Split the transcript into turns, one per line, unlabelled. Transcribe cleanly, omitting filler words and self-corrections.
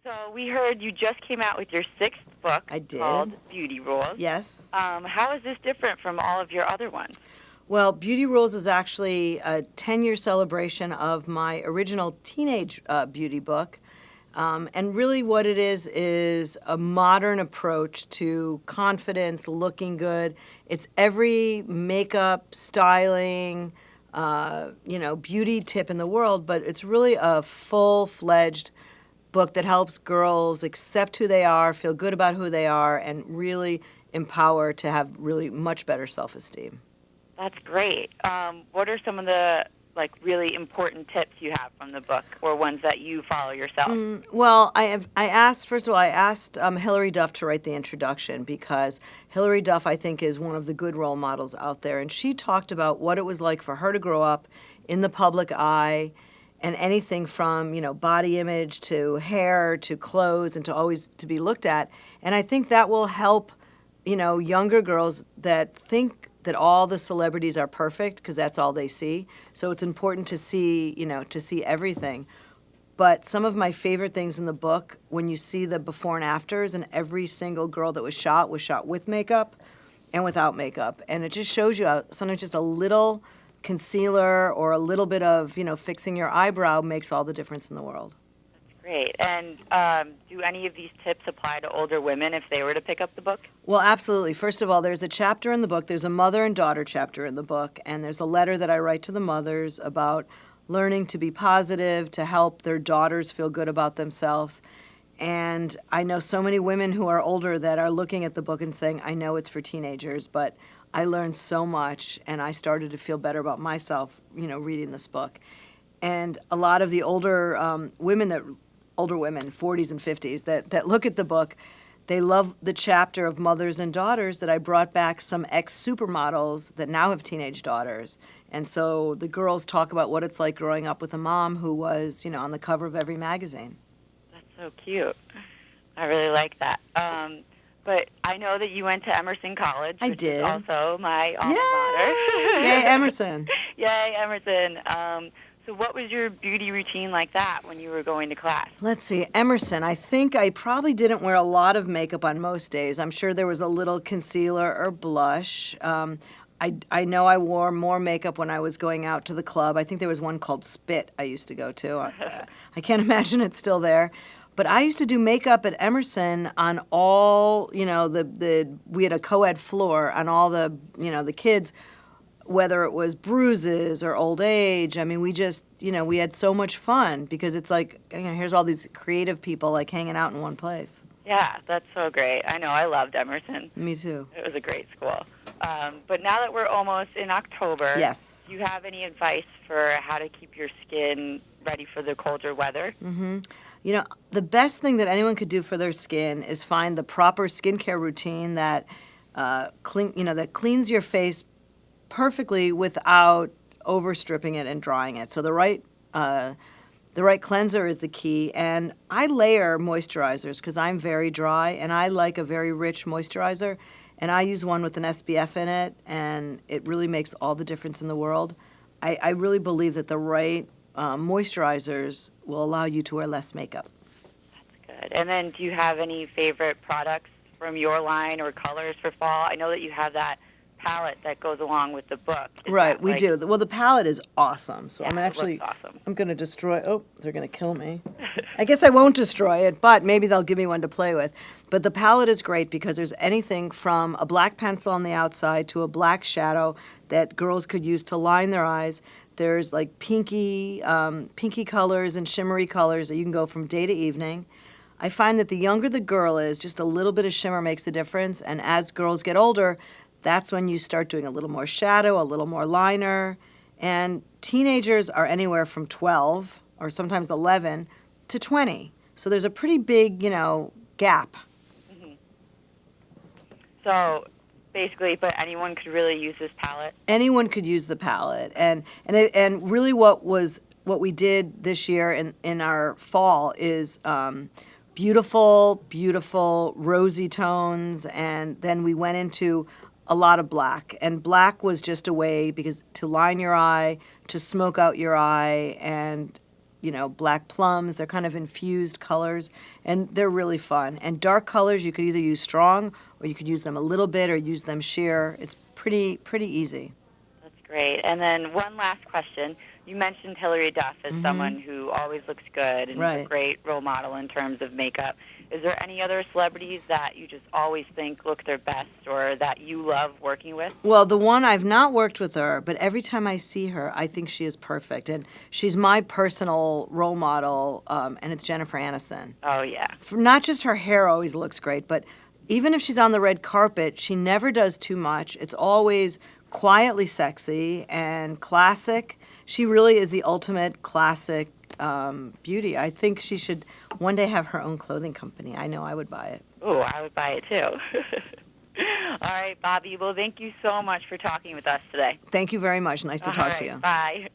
So we heard you just came out with your 6th book
I did.
called Beauty Rules.
Yes.
How is this different from all of your other ones?
Well, Beauty Rules is actually a 10-year celebration of my original teenage beauty book. And really what it is a modern approach to confidence, looking good. It's every makeup, styling, beauty tip in the world, but it's really a full-fledged book that helps girls accept who they are, feel good about who they are, and really empower to have really much better self-esteem.
That's great. What are some of the really important tips you have from the book, or ones that you follow yourself?
Well, I asked Hilary Duff to write the introduction because Hilary Duff, I think, is one of the good role models out there, and she talked about what it was like for her to grow up in the public eye, and anything from body image to hair to clothes, and to always to be looked at. And I think that will help younger girls that think that all the celebrities are perfect because that's all they see. So it's important to see everything. But some of my favorite things in the book, when you see the before and afters, and every single girl that was shot with makeup and without makeup. And it just shows you how sometimes just a little concealer or a little bit of, fixing your eyebrow makes all the difference in the world.
Great. And do any of these tips apply to older women if they were to pick up the book?
Well, absolutely. First of all, there's a chapter in the book. There's a mother and daughter chapter in the book, and there's a letter that I write to the mothers about learning to be positive, to help their daughters feel good about themselves. And I know so many women who are older that are looking at the book and saying, I know it's for teenagers, but I learned so much, and I started to feel better about myself, reading this book. And a lot of the older women, 40s and 50s, that look at the book, they love the chapter of mothers and daughters that I brought back some ex-supermodels that now have teenage daughters. And so the girls talk about what it's like growing up with a mom who was, on the cover of every magazine.
That's so cute. I really like that. But I know that you went to Emerson College, which is also my alma mater.
Yay, Emerson.
Yay, Emerson. So what was your beauty routine like that when you were going to class?
Let's see, Emerson, I think I probably didn't wear a lot of makeup on most days. I'm sure there was a little concealer or blush. I know I wore more makeup when I was going out to the club. I think there was one called Spit I used to go to. I can't imagine it's still there. But I used to do makeup at Emerson on all, we had a co-ed floor on all the kids, whether it was bruises or old age. I mean, we just, we had so much fun because it's like, here's all these creative people hanging out in one place.
Yeah, that's so great. I know, I loved Emerson.
Me too.
It was a great school. But now that we're almost in October,
yes,
do you have any advice for how to keep your skin ready for the colder weather?
Mm-hmm. The best thing that anyone could do for their skin is find the proper skincare routine that that cleans your face perfectly without overstripping it and drying it. So the right cleanser is the key. And I layer moisturizers because I'm very dry, and I like a very rich moisturizer. And I use one with an SPF in it, and it really makes all the difference in the world. I really believe that the right moisturizers will allow you to wear less makeup.
That's good. And then do you have any favorite products from your line or colors for fall? I know that you have that palette that goes along with the book.
Right, we do. Well, the palette is awesome. So
yeah,
awesome. I'm going to destroy. Oh, they're going to kill me. I guess I won't destroy it, but maybe they'll give me one to play with. But the palette is great because there's anything from a black pencil on the outside to a black shadow that girls could use to line their eyes. There's pinky colors and shimmery colors that you can go from day to evening. I find that the younger the girl is, just a little bit of shimmer makes a difference. And as girls get older, that's when you start doing a little more shadow, a little more liner. And teenagers are anywhere from 12 or sometimes 11 to 20. So there's a pretty big, gap.
Mm-hmm. So basically, but anyone could really use this palette? Anyone
could use the palette. And really what we did this year in our fall is beautiful rosy tones, and then we went into a lot of black. And black was just a way to line your eye, to smoke out your eye, and black plums. They're kind of infused colors, and they're really fun. And dark colors, you could either use strong, or you could use them a little bit, or use them sheer. It's pretty easy.
That's great. And then one last question. You mentioned Hilary Duff as someone who always looks good and is a great role model in terms of makeup. Is there any other celebrities that you just always think look their best or that you love working with?
Well, the one, I've not worked with her, but every time I see her, I think she is perfect. And she's my personal role model, and it's Jennifer Aniston.
Oh, yeah.
Not just her hair always looks great, but even if she's on the red carpet, she never does too much. It's always quietly sexy and classic. She really is the ultimate classic beauty. I think she should one day have her own clothing company. I know I would buy it.
Oh, I would buy it too. All right, Bobbi. Well, thank you so much for talking with us today.
Thank you very much. Nice to talk to you.
Bye.